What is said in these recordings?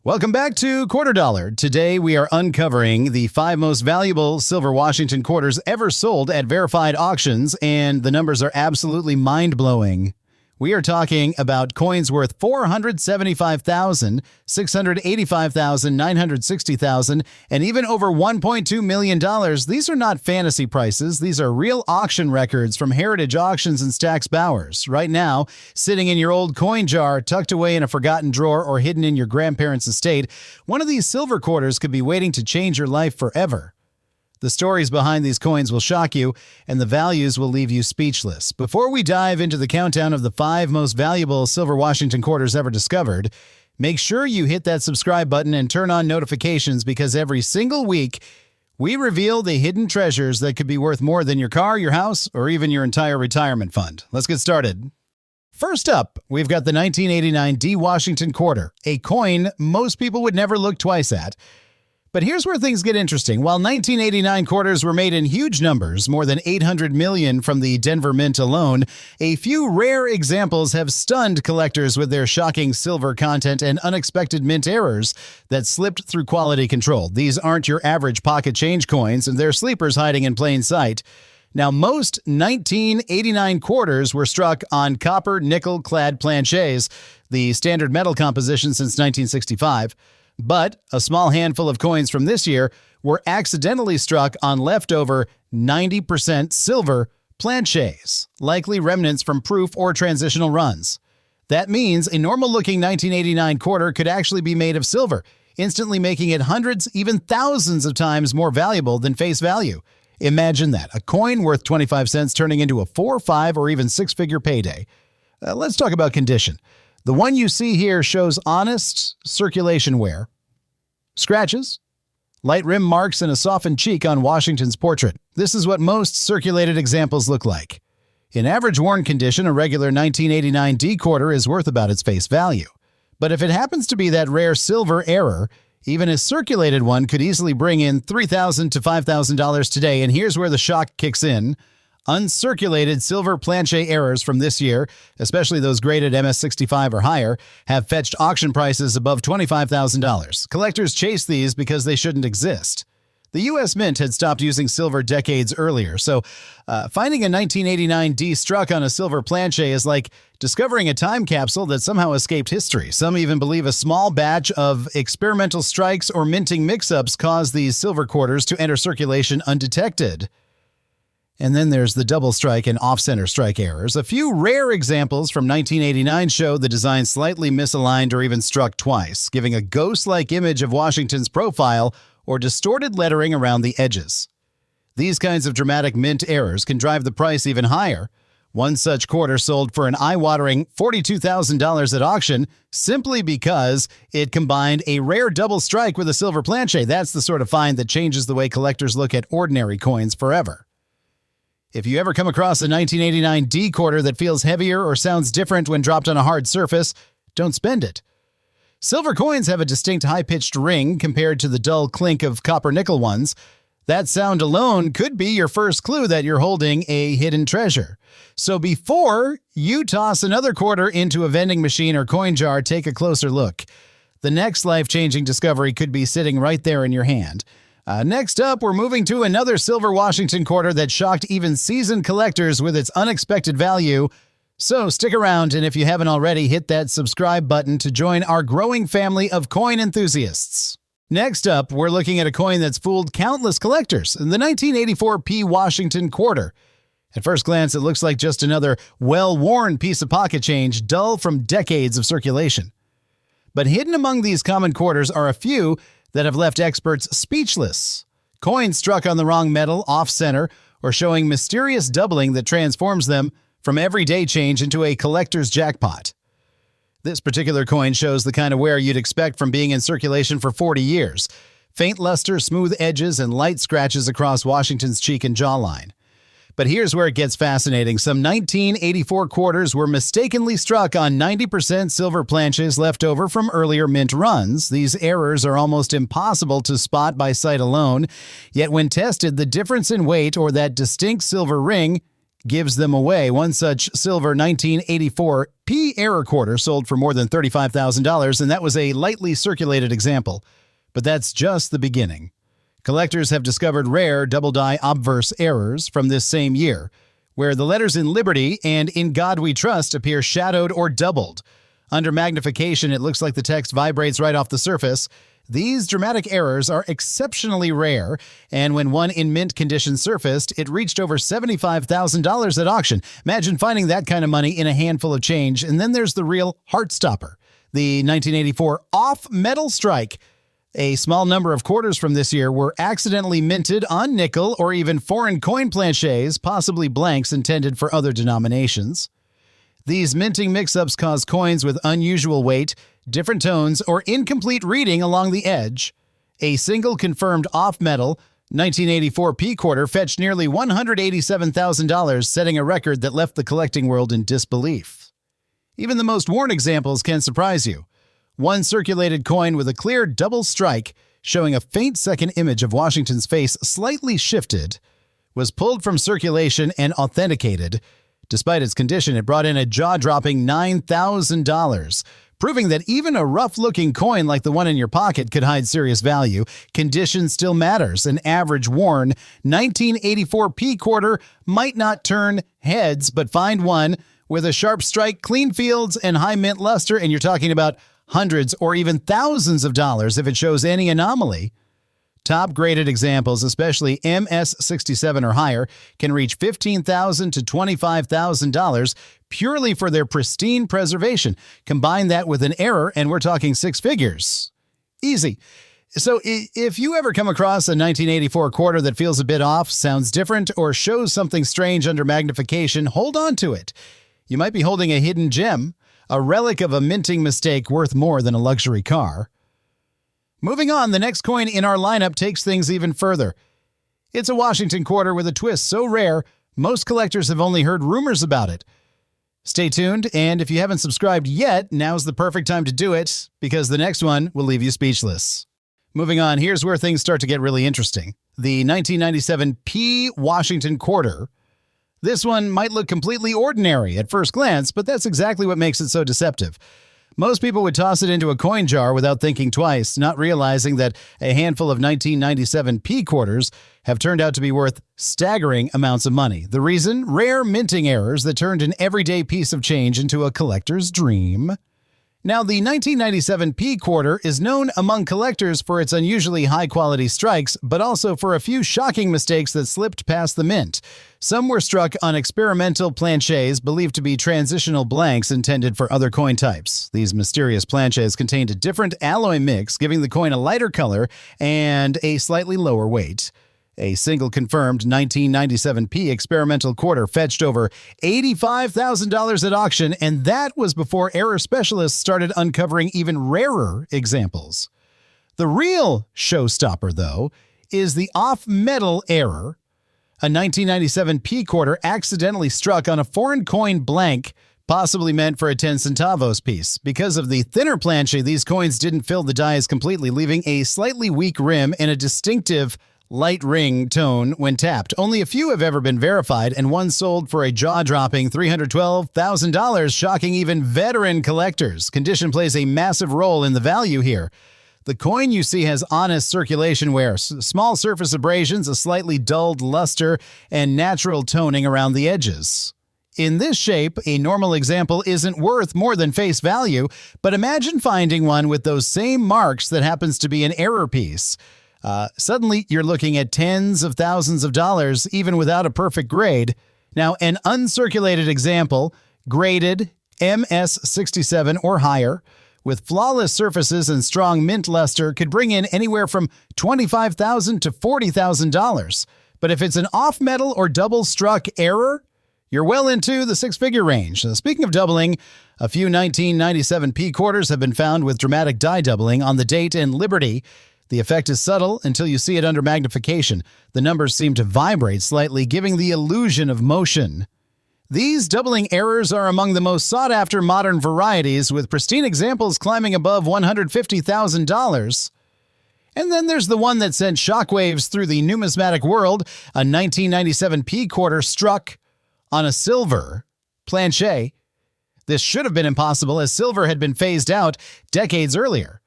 Welcome back to Quarter Dollar. Today we are uncovering the 5 most valuable silver Washington quarters ever sold at verified auctions, and the numbers are absolutely mind-blowing. We are talking about coins worth $475,000, $685,000, $960,000, and even over $1.2 million. These are not fantasy prices. These are real auction records from Heritage Auctions and Stack's Bowers. Right now, sitting in your old coin jar, tucked away in a forgotten drawer, or hidden in your grandparents' estate, one of these silver quarters could be waiting to change your life forever. The stories behind these coins will shock you, and the values will leave you speechless. Before we dive into the countdown of the 5 most valuable silver Washington quarters ever discovered, make sure you hit that subscribe button and turn on notifications, because every single week, we reveal the hidden treasures that could be worth more than your car, your house, or even your entire retirement fund. Let's get started. First up, we've got the 1989 D Washington quarter, a coin most people would never look twice at. But here's where things get interesting. While 1989 quarters were made in huge numbers, more than 800 million from the Denver Mint alone, a few rare examples have stunned collectors with their shocking silver content and unexpected mint errors that slipped through quality control. These aren't your average pocket change coins, and they're sleepers hiding in plain sight. Now, most 1989 quarters were struck on copper nickel-clad planchets, the standard metal composition since 1965. But a small handful of coins from this year were accidentally struck on leftover 90% silver planchets, likely remnants from proof or transitional runs. That means a normal-looking 1989 quarter could actually be made of silver, instantly making it hundreds, even thousands of times more valuable than face value. Imagine that, a coin worth 25 cents turning into a 4, 5, or even 6-figure payday. Let's talk about condition. The one you see here shows honest circulation wear, scratches, light rim marks, and a softened cheek on Washington's portrait. This is what most circulated examples look like. In average worn condition, a regular 1989 D quarter is worth about its face value. But if it happens to be that rare silver error, even a circulated one could easily bring in $3,000 to $5,000 today, and here's where the shock kicks in. Uncirculated silver planchet errors from this year, especially those graded MS65 or higher, have fetched auction prices above $25,000. Collectors chase these because they shouldn't exist. The U.S. Mint had stopped using silver decades earlier, so finding a 1989 D struck on a silver planchet is like discovering a time capsule that somehow escaped history. Some even believe a small batch of experimental strikes or minting mix-ups caused these silver quarters to enter circulation undetected. And then there's the double strike and off-center strike errors. A few rare examples from 1989 show the design slightly misaligned or even struck twice, giving a ghost-like image of Washington's profile or distorted lettering around the edges. These kinds of dramatic mint errors can drive the price even higher. One such quarter sold for an eye-watering $42,000 at auction simply because it combined a rare double strike with a silver planchet. That's the sort of find that changes the way collectors look at ordinary coins forever. If you ever come across a 1989 D quarter that feels heavier or sounds different when dropped on a hard surface, don't spend it. Silver coins have a distinct high-pitched ring compared to the dull clink of copper-nickel ones. That sound alone could be your first clue that you're holding a hidden treasure. So before you toss another quarter into a vending machine or coin jar, take a closer look. The next life-changing discovery could be sitting right there in your hand. Next up, we're moving to another silver Washington quarter that shocked even seasoned collectors with its unexpected value. So stick around, and if you haven't already, hit that subscribe button to join our growing family of coin enthusiasts. Next up, we're looking at a coin that's fooled countless collectors, the 1984 P Washington quarter. At first glance, it looks like just another well-worn piece of pocket change, dull from decades of circulation. But hidden among these common quarters are a few that have left experts speechless. Coins struck on the wrong metal, off-center, or showing mysterious doubling that transforms them from everyday change into a collector's jackpot. This particular coin shows the kind of wear you'd expect from being in circulation for 40 years. Faint luster, smooth edges, and light scratches across Washington's cheek and jawline. But here's where it gets fascinating. Some 1984 quarters were mistakenly struck on 90% silver planches left over from earlier mint runs. These errors are almost impossible to spot by sight alone, yet when tested, the difference in weight or that distinct silver ring gives them away. One such silver 1984 P error quarter sold for more than $35,000, and that was a lightly circulated example. But that's just the beginning. Collectors have discovered rare double-die obverse errors from this same year, where the letters in Liberty and In God We Trust appear shadowed or doubled. Under magnification, it looks like the text vibrates right off the surface. These dramatic errors are exceptionally rare, and when one in mint condition surfaced, it reached over $75,000 at auction. Imagine finding that kind of money in a handful of change. And then there's the real heartstopper, the 1984 off-metal strike. A small number of quarters from this year were accidentally minted on nickel or even foreign coin planchets, possibly blanks intended for other denominations. These minting mix-ups cause coins with unusual weight, different tones, or incomplete reading along the edge. A single confirmed off-metal 1984 P quarter fetched nearly $187,000, setting a record that left the collecting world in disbelief. Even the most worn examples can surprise you. One circulated coin with a clear double strike, showing a faint second image of Washington's face slightly shifted, was pulled from circulation and authenticated. Despite its condition, it brought in a jaw-dropping $9,000, proving that even a rough-looking coin like the one in your pocket could hide serious value. Condition still matters. An average worn 1984 P quarter might not turn heads, but find one with a sharp strike, clean fields, and high mint luster, and you're talking about hundreds or even thousands of dollars if it shows any anomaly. Top-graded examples, especially MS67 or higher, can reach $15,000 to $25,000 purely for their pristine preservation. Combine that with an error, and we're talking six figures. Easy. So if you ever come across a 1984 quarter that feels a bit off, sounds different, or shows something strange under magnification, hold on to it. You might be holding a hidden gem, a relic of a minting mistake worth more than a luxury car. Moving on, the next coin in our lineup takes things even further. It's a Washington quarter with a twist so rare, most collectors have only heard rumors about it. Stay tuned, and if you haven't subscribed yet, now's the perfect time to do it, because the next one will leave you speechless. Moving on, here's where things start to get really interesting. The 1997 P Washington quarter. This one might look completely ordinary at first glance, but that's exactly what makes it so deceptive. Most people would toss it into a coin jar without thinking twice, not realizing that a handful of 1997 P quarters have turned out to be worth staggering amounts of money. The reason? Rare minting errors that turned an everyday piece of change into a collector's dream. Now, the 1997 P quarter is known among collectors for its unusually high-quality strikes, but also for a few shocking mistakes that slipped past the mint. Some were struck on experimental planchets believed to be transitional blanks intended for other coin types. These mysterious planchets contained a different alloy mix, giving the coin a lighter color and a slightly lower weight. A single confirmed 1997 P experimental quarter fetched over $85,000 at auction, and that was before error specialists started uncovering even rarer examples. The real showstopper, though, is the off-metal error. A 1997 P quarter accidentally struck on a foreign coin blank, possibly meant for a 10 centavos piece. Because of the thinner planche, these coins didn't fill the dies completely, leaving a slightly weak rim and a distinctive light ring tone when tapped. Only a few have ever been verified, and one sold for a jaw-dropping $312,000, shocking even veteran collectors. Condition plays a massive role in the value here. The coin you see has honest circulation wear, small surface abrasions, a slightly dulled luster, and natural toning around the edges. In this shape, a normal example isn't worth more than face value, but imagine finding one with those same marks that happens to be an error piece. Suddenly, you're looking at tens of thousands of dollars, even without a perfect grade. Now, an uncirculated example, graded MS67 or higher, with flawless surfaces and strong mint luster, could bring in anywhere from $25,000 to $40,000. But if it's an off-metal or double-struck error, you're well into the six-figure range. Speaking of doubling, a few 1997 P quarters have been found with dramatic die doubling on the date and Liberty. The effect is subtle until you see it under magnification. The numbers seem to vibrate slightly, giving the illusion of motion. These doubling errors are among the most sought-after modern varieties, with pristine examples climbing above $150,000. And then there's the one that sent shockwaves through the numismatic world, a 1997 P quarter struck on a silver planchet. This should have been impossible as silver had been phased out decades earlier.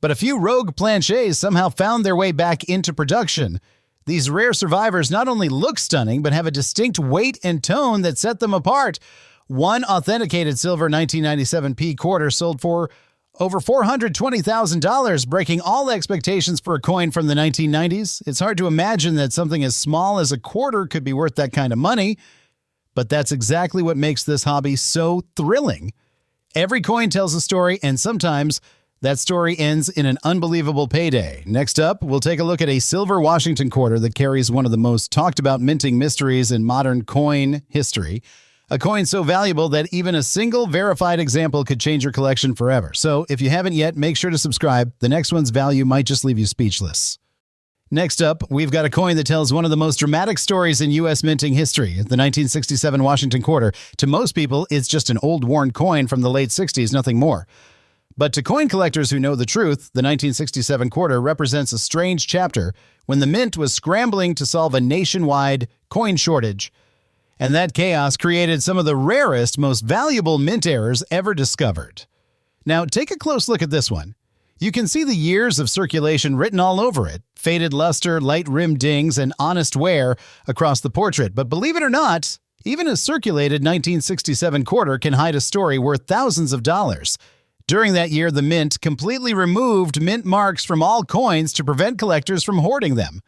But a few rogue planchets somehow found their way back into production. These rare survivors not only look stunning, but have a distinct weight and tone that set them apart. One authenticated silver 1997 P quarter sold for over $420,000, breaking all expectations for a coin from the 1990s. It's hard to imagine that something as small as a quarter could be worth that kind of money, but that's exactly what makes this hobby so thrilling. Every coin tells a story, and sometimes that story ends in an unbelievable payday. Next up, we'll take a look at a silver Washington quarter that carries one of the most talked about minting mysteries in modern coin history. A coin so valuable that even a single verified example could change your collection forever. So if you haven't yet, make sure to subscribe. The next one's value might just leave you speechless. Next up, we've got a coin that tells one of the most dramatic stories in U.S. minting history, the 1967 Washington quarter. To most people, it's just an old worn coin from the late 60s, nothing more. But to coin collectors who know the truth, the 1967 quarter represents a strange chapter when the mint was scrambling to solve a nationwide coin shortage. And that chaos created some of the rarest, most valuable mint errors ever discovered. Now, take a close look at this one. You can see the years of circulation written all over it, faded luster, light rim dings, and honest wear across the portrait. But believe it or not, even a circulated 1967 quarter can hide a story worth thousands of dollars. During that year, the mint completely removed mint marks from all coins to prevent collectors from hoarding them.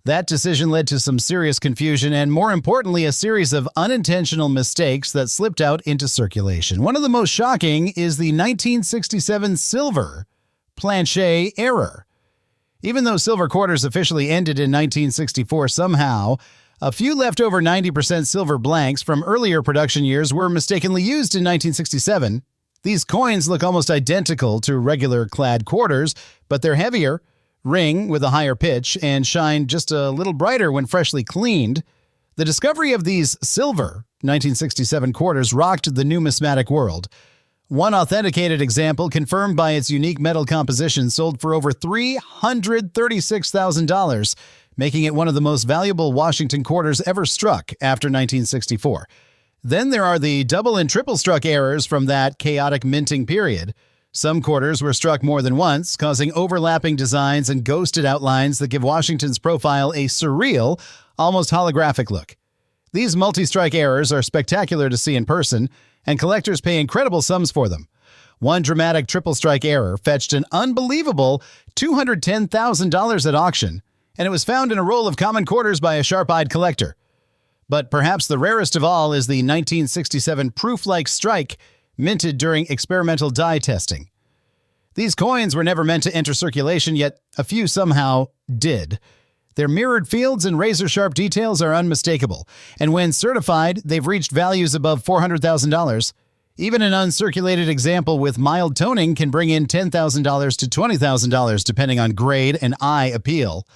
That decision led to some serious confusion and, more importantly, a series of unintentional mistakes that slipped out into circulation. One of the most shocking is the 1967 silver planchet error. Even though silver quarters officially ended in 1964, somehow, a few leftover 90% silver blanks from earlier production years were mistakenly used in 1967. These coins look almost identical to regular clad quarters, but they're heavier, ring with a higher pitch, and shine just a little brighter when freshly cleaned. The discovery of these silver 1967 quarters rocked the numismatic world. One authenticated example, confirmed by its unique metal composition, sold for over $336,000, making it one of the most valuable Washington quarters ever struck after 1964. Then there are the double and triple struck errors from that chaotic minting period. Some quarters were struck more than once, causing overlapping designs and ghosted outlines that give Washington's profile a surreal, almost holographic look. These multi-strike errors are spectacular to see in person, and collectors pay incredible sums for them. One dramatic triple strike error fetched an unbelievable $210,000 at auction, and it was found in a roll of common quarters by a sharp-eyed collector. But perhaps the rarest of all is the 1967 proof-like strike, minted during experimental die testing. These coins were never meant to enter circulation, yet a few somehow did. Their mirrored fields and razor-sharp details are unmistakable, and when certified, they've reached values above $400,000. Even an uncirculated example with mild toning can bring in $10,000 to $20,000 depending on grade and eye appeal.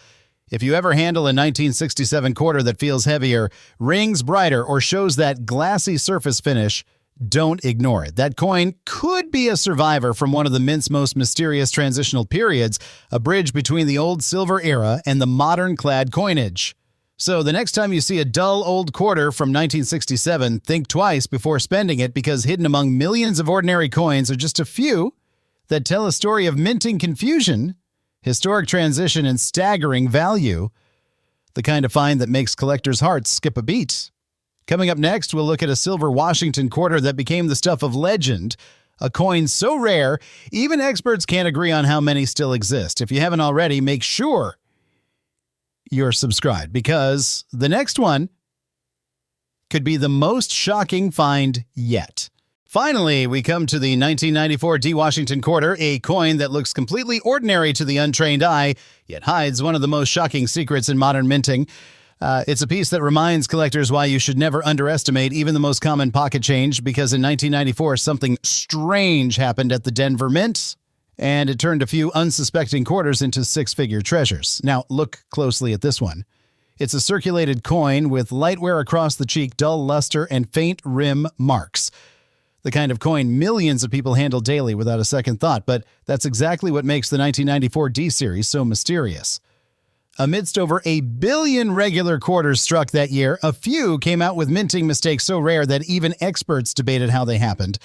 If you ever handle a 1967 quarter that feels heavier, rings brighter, or shows that glassy surface finish, don't ignore it. That coin could be a survivor from one of the mint's most mysterious transitional periods, a bridge between the old silver era and the modern clad coinage. So the next time you see a dull old quarter from 1967, think twice before spending it, because hidden among millions of ordinary coins are just a few that tell a story of minting confusion, historic transition, and staggering value. The kind of find that makes collectors' hearts skip a beat. Coming up next, we'll look at a silver Washington quarter that became the stuff of legend, a coin so rare, even experts can't agree on how many still exist. If you haven't already, make sure you're subscribed, because the next one could be the most shocking find yet. Finally, we come to the 1994 D Washington quarter, a coin that looks completely ordinary to the untrained eye, yet hides one of the most shocking secrets in modern minting. It's a piece that reminds collectors why you should never underestimate even the most common pocket change, because in 1994, something strange happened at the Denver Mint, and it turned a few unsuspecting quarters into six-figure treasures. Now, look closely at this one. It's a circulated coin with light wear across the cheek, dull luster, and faint rim marks. The kind of coin millions of people handle daily without a second thought, but that's exactly what makes the 1994 D series so mysterious. Amidst over 1 billion regular quarters struck that year, a few came out with minting mistakes so rare that even experts debated how they happened.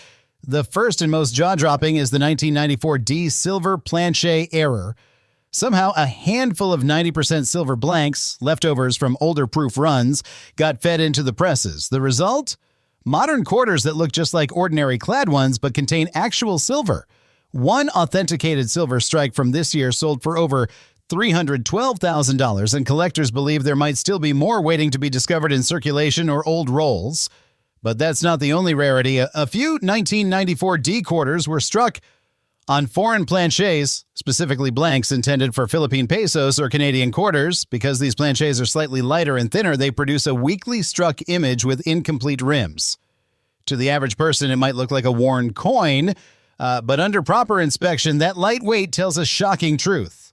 The first and most jaw-dropping is the 1994 D silver planche error. Somehow, a handful of 90% silver blanks, leftovers from older proof runs, got fed into the presses. The result? Modern quarters that look just like ordinary clad ones but contain actual silver. One authenticated silver strike from this year sold for over $312,000, and collectors believe there might still be more waiting to be discovered in circulation or old rolls. But that's not the only rarity. A few 1994 D quarters were struck on foreign planches, specifically blanks intended for Philippine pesos or Canadian quarters. Because these planches are slightly lighter and thinner, they produce a weakly struck image with incomplete rims. To the average person, it might look like a worn coin, but under proper inspection, that light weight tells a shocking truth.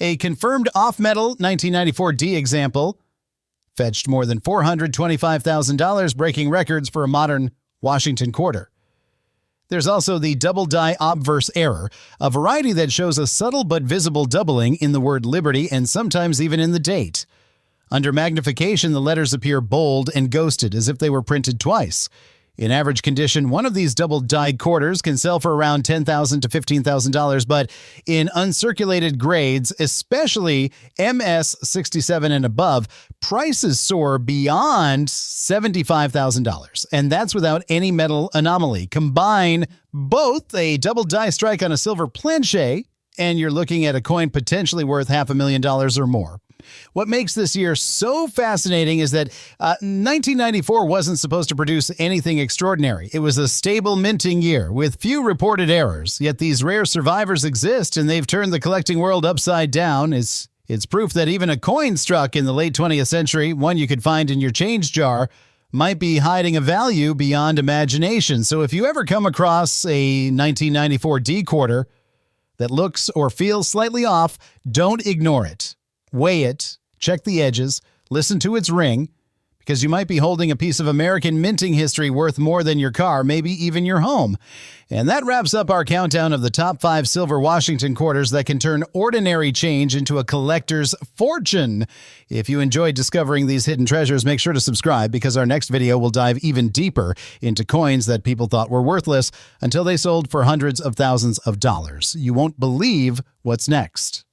A confirmed off-metal 1994 D example fetched more than $425,000, breaking records for a modern Washington quarter. There's also the double die obverse error, a variety that shows a subtle but visible doubling in the word liberty and sometimes even in the date. Under magnification, the letters appear bold and ghosted, as if they were printed twice. In average condition, one of these double-dyed quarters can sell for around $10,000 to $15,000, but in uncirculated grades, especially MS 67 and above, prices soar beyond $75,000, and that's without any metal anomaly. Combine both a double-die strike on a silver planche, and you're looking at a coin potentially worth $500,000 or more. What makes this year so fascinating is that 1994 wasn't supposed to produce anything extraordinary. It was a stable minting year with few reported errors, yet these rare survivors exist and they've turned the collecting world upside down. It's proof that even a coin struck in the late 20th century, one you could find in your change jar, might be hiding a value beyond imagination. So if you ever come across a 1994 D quarter that looks or feels slightly off, don't ignore it. Weigh it, check the edges, listen to its ring, because you might be holding a piece of American minting history worth more than your car, maybe even your home. And that wraps up our countdown of the top 5 silver Washington quarters that can turn ordinary change into a collector's fortune. If you enjoyed discovering these hidden treasures, make sure to subscribe, because our next video will dive even deeper into coins that people thought were worthless until they sold for hundreds of thousands of dollars. You won't believe what's next.